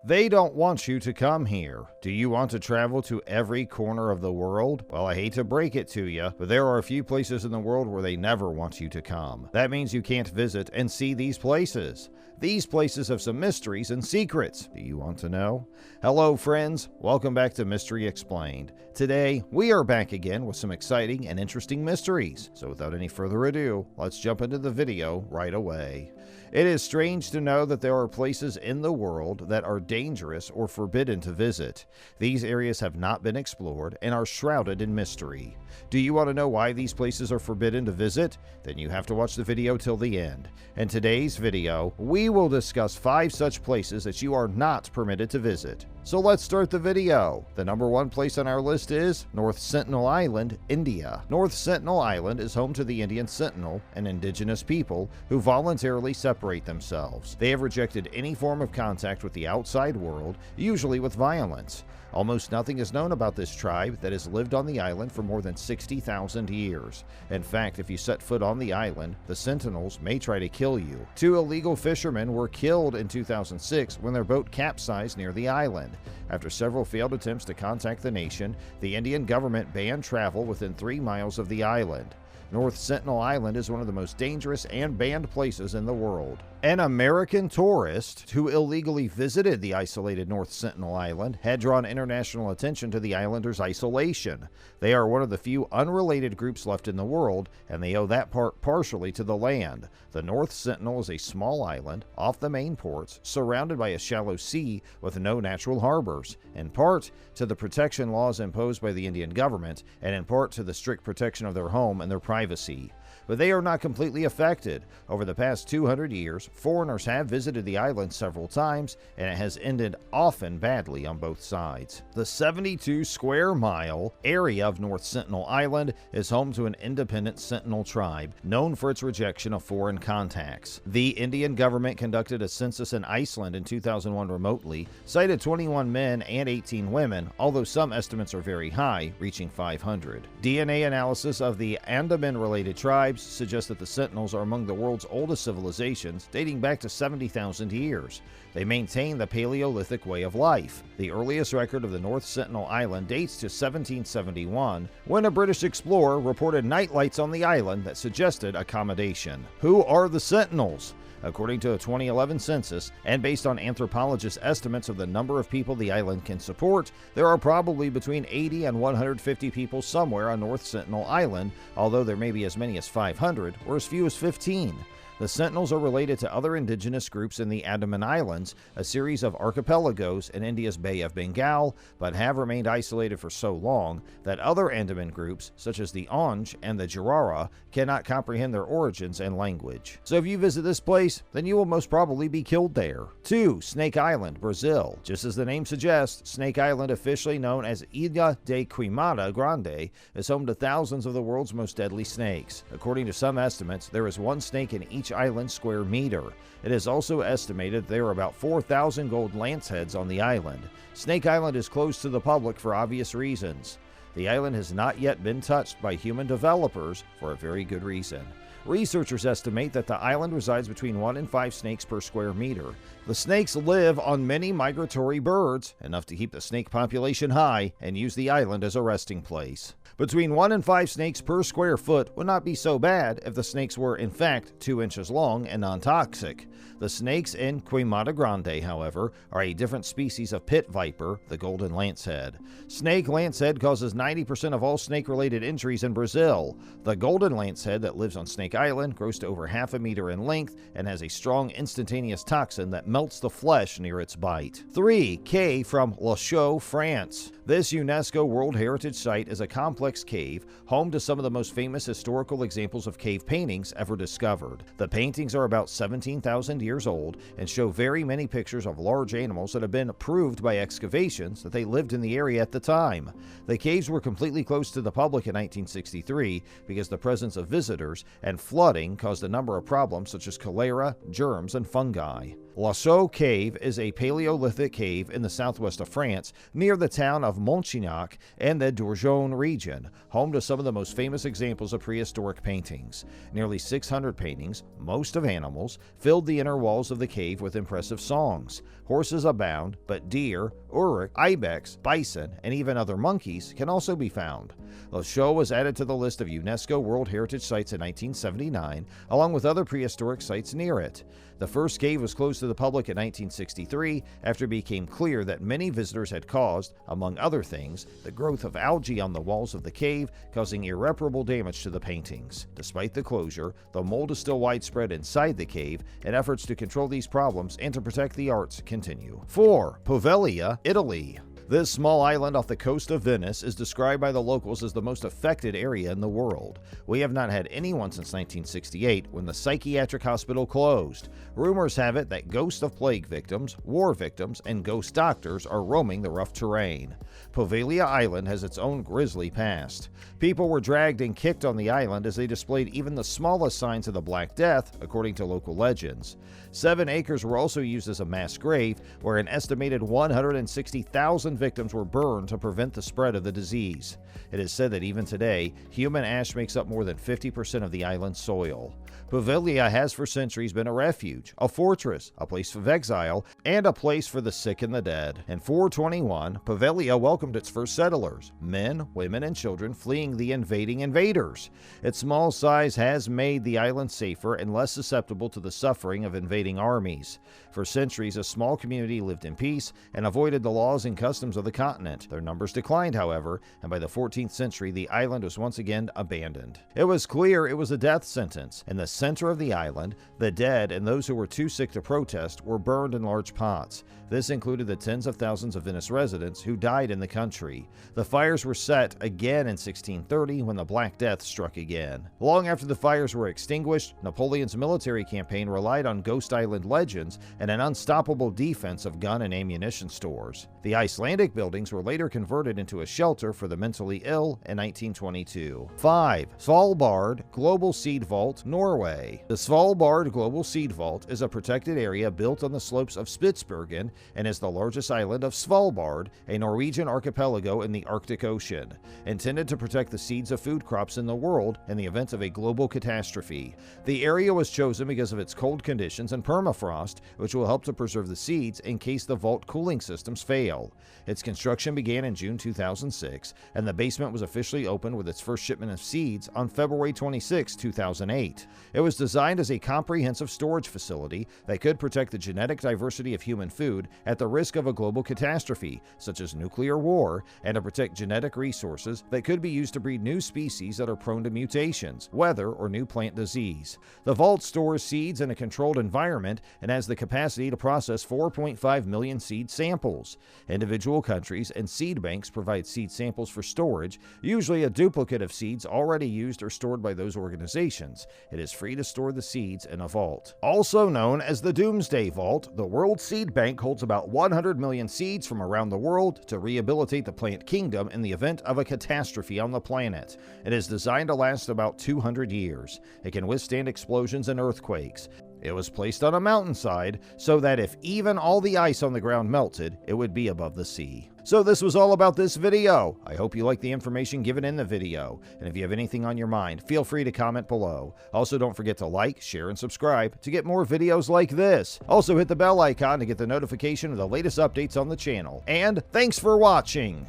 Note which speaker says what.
Speaker 1: They don't want you to come here. Do you want to travel to every corner of the world? Well, I hate to break it to you, but there are a few places in the world where they never want you to come. That means you can't visit and see these places. These places have some mysteries and secrets. Do you want to know? Hello, friends. Welcome back to Mystery Explained. Today, we are back again with some exciting and interesting mysteries. So without any further ado, let's jump into the video right away. It is strange to know that there are places in the world that are dangerous or forbidden to visit. These areas have not been explored and are shrouded in mystery. Do you want to know why these places are forbidden to visit? Then you have to watch the video till the end. In today's video, we will discuss 5 such places that you are not permitted to visit. So let's start the video. The number 1 place on our list is North Sentinel Island, India. North Sentinel Island is home to the Indian Sentinel, an indigenous people who voluntarily separate themselves. They have rejected any form of contact with the outside world, usually with violence. Almost nothing is known about this tribe that has lived on the island for more than 60,000 years. In fact, if you set foot on the island, the Sentinels may try to kill you. 2 illegal fishermen were killed in 2006 when their boat capsized near the island. After several failed attempts to contact the nation, the Indian government banned travel within 3 miles of the island. North Sentinel Island is one of the most dangerous and banned places in the world. An American tourist who illegally visited the isolated North Sentinel Island had drawn international attention to the islanders' isolation. They are one of the few unrelated groups left in the world, and they owe that part partially to the land. The North Sentinel is a small island off the main ports, surrounded by a shallow sea with no natural harbors, in part to the protection laws imposed by the Indian government, and in part to the strict protection of their home and their privacy. But they are not completely affected. Over the past 200 years, foreigners have visited the island several times, and it has ended often badly on both sides. The 72 square mile area of North Sentinel Island is home to an independent Sentinel tribe, known for its rejection of foreign contacts. The Indian government conducted a census in Iceland in 2001 remotely, cited 21 men and 18 women, although some estimates are very high, reaching 500. DNA analysis of the Andaman-related tribes suggest that the Sentinels are among the world's oldest civilizations, dating back to 70,000 years. They maintain the Paleolithic way of life. The earliest record of the North Sentinel Island dates to 1771, when a British explorer reported nightlights on the island that suggested accommodation. Who are the Sentinels? According to a 2011 census, and based on anthropologists' estimates of the number of people the island can support, there are probably between 80 and 150 people somewhere on North Sentinel Island, although there may be as many as 500 or as few as 15. The Sentinels are related to other indigenous groups in the Andaman Islands, a series of archipelagos in India's Bay of Bengal, but have remained isolated for so long that other Andaman groups, such as the Onge and the Jarara, cannot comprehend their origins and language. So if you visit this place, then you will most probably be killed there. 2. Snake Island, Brazil. Just as the name suggests, Snake Island, officially known as Ilha de Queimada Grande, is home to thousands of the world's most deadly snakes. According to some estimates, there is 1 snake in each island square meter. It is also estimated there are about 4,000 gold lanceheads on the island. Snake Island is closed to the public for obvious reasons. The island has not yet been touched by human developers for a very good reason. Researchers estimate that the island resides between 1 and 5 snakes per square meter. The snakes live on many migratory birds, enough to keep the snake population high, and use the island as a resting place. Between 1 and 5 snakes per square foot would not be so bad if the snakes were, in fact, 2 inches long and non-toxic. The snakes in Queimada Grande, however, are a different species of pit viper, the golden lancehead. Snake lancehead causes 90% of all snake-related injuries in Brazil. The golden lancehead that lives on Snake Island grows to over half a meter in length and has a strong instantaneous toxin that melts the flesh near its bite. 3. Cave from La Chaux, France. This UNESCO World Heritage Site is a complex cave, home to some of the most famous historical examples of cave paintings ever discovered. The paintings are about 17,000 years old and show very many pictures of large animals that have been proved by excavations that they lived in the area at the time. The caves were completely closed to the public in 1963 because the presence of visitors and flooding caused a number of problems such as cholera, germs, and fungi. La Chaux Cave is a Paleolithic cave in the southwest of France, near the town of Montchignac and the Dordogne region, home to some of the most famous examples of prehistoric paintings. Nearly 600 paintings, most of animals, filled the inner walls of the cave with impressive songs. Horses abound, but deer, uruk, ibex, bison, and even other monkeys can also be found. La Chaux was added to the list of UNESCO World Heritage Sites in 1979, along with other prehistoric sites near it. The first cave was closed to the public in 1963 after it became clear that many visitors had caused, among other things, the growth of algae on the walls of the cave, causing irreparable damage to the paintings. Despite the closure, the mold is still widespread inside the cave, and efforts to control these problems and to protect the arts continue. 4. Poveglia, Italy. This small island off the coast of Venice is described by the locals as the most affected area in the world. We have not had anyone since 1968, when the psychiatric hospital closed. Rumors have it that ghosts of plague victims, war victims, and ghost doctors are roaming the rough terrain. Poveglia Island has its own grisly past. People were dragged and kicked on the island as they displayed even the smallest signs of the Black Death, according to local legends. 7 acres were also used as a mass grave, where an estimated 160,000 victims were burned to prevent the spread of the disease. It is said that even today, human ash makes up more than 50% of the island's soil. Poveglia has for centuries been a refuge, a fortress, a place of exile, and a place for the sick and the dead. In 421, Poveglia welcomed its first settlers, men, women, and children fleeing the invading invaders. Its small size has made the island safer and less susceptible to the suffering of invading armies. For centuries, a small community lived in peace and avoided the laws and customs of the continent. Their numbers declined, however, and by the 14th century, the island was once again abandoned. It was clear it was a death sentence. In the center of the island, the dead and those who were too sick to protest were burned in large pots. This included the tens of thousands of Venice residents who died in the country. The fires were set again in 1630 when the Black Death struck again. Long after the fires were extinguished, Napoleon's military campaign relied on Ghost Island legends and an unstoppable defense of gun and ammunition stores. The Icelandic buildings were later converted into a shelter for the mentally ill in 1922. 5. Svalbard Global Seed Vault, Norway. The Svalbard Global Seed Vault is a protected area built on the slopes of Spitsbergen and is the largest island of Svalbard, a Norwegian archipelago in the Arctic Ocean, intended to protect the seeds of food crops in the world in the event of a global catastrophe. The area was chosen because of its cold conditions and permafrost, which will help to preserve the seeds in case the vault cooling systems fail. Its construction began in June 2006, and the basement was officially opened with its first shipment of seeds on February 26, 2008. It was designed as a comprehensive storage facility that could protect the genetic diversity of human food at the risk of a global catastrophe, such as nuclear war, and to protect genetic resources that could be used to breed new species that are prone to mutations, weather, or new plant disease. The vault stores seeds in a controlled environment and has the capacity to process 4.5 million seed samples. Individual countries and seed banks provide seed samples for storage, usually a duplicate of seeds already used or stored by those organizations. It is free to store the seeds in a vault. Also known as the Doomsday Vault, the World Seed Bank holds about 100 million seeds from around the world to rehabilitate the plant kingdom in the event of a catastrophe on the planet. It is designed to last about 200 years. It can withstand explosions and earthquakes. It was placed on a mountainside so that if even all the ice on the ground melted, it would be above the sea. So this was all about this video. I hope you liked the information given in the video. And if you have anything on your mind, feel free to comment below. Also, don't forget to like, share, and subscribe to get more videos like this. Also, hit the bell icon to get the notification of the latest updates on the channel. And thanks for watching!